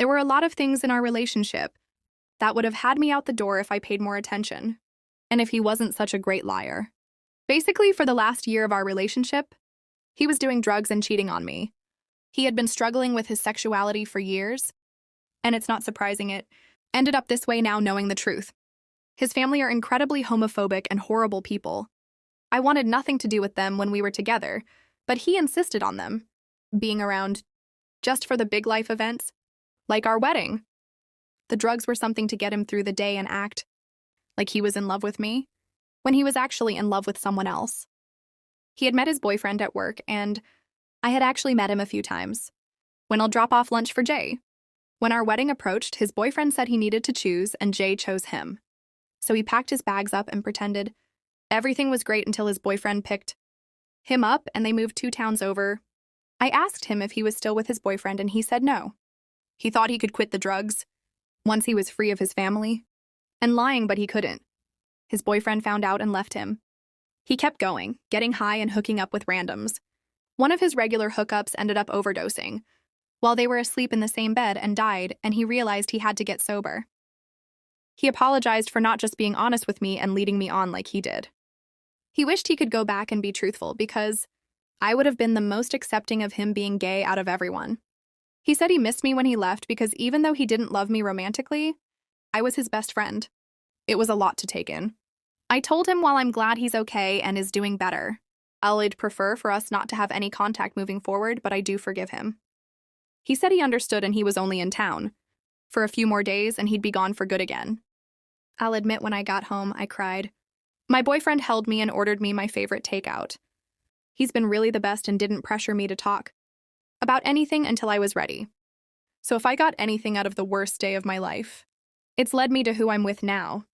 There were a lot of things in our relationship that would have had me out the door if I paid more attention, and if he wasn't such a great liar. Basically, for the last year of our relationship, he was doing drugs and cheating on me. He had been struggling with his sexuality for years, and it's not surprising it ended up this way now knowing the truth. His family are incredibly homophobic and horrible people. I wanted nothing to do with them when we were together, but he insisted on them being around just for the big life events, like our wedding. The drugs were something to get him through the day and act like he was in love with me, when he was actually in love with someone else. He had met his boyfriend at work, and I had actually met him a few times. When I'll drop off lunch for Jay. When our wedding approached, his boyfriend said he needed to choose, and Jay chose him. So he packed his bags up and pretended everything was great until his boyfriend picked him up and they moved 2 towns over. I asked him if he was still with his boyfriend, and he said no. He thought he could quit the drugs once he was free of his family. And lying, but he couldn't. His boyfriend found out and left him. He kept going, getting high and hooking up with randoms. One of his regular hookups ended up overdosing while they were asleep in the same bed and died, and he realized he had to get sober. He apologized for not just being honest with me and leading me on like he did. He wished he could go back and be truthful because I would have been the most accepting of him being gay out of everyone. He said he missed me when he left because even though he didn't love me romantically, I was his best friend. It was a lot to take in. I told him while I'm glad he's okay and is doing better, I'd prefer for us not to have any contact moving forward, but I do forgive him. He said he understood and he was only in town for a few more days and he'd be gone for good again. I'll admit when I got home, I cried. My boyfriend held me and ordered me my favorite takeout. He's been really the best and didn't pressure me to talk about anything until I was ready. So if I got anything out of the worst day of my life, it's led me to who I'm with now.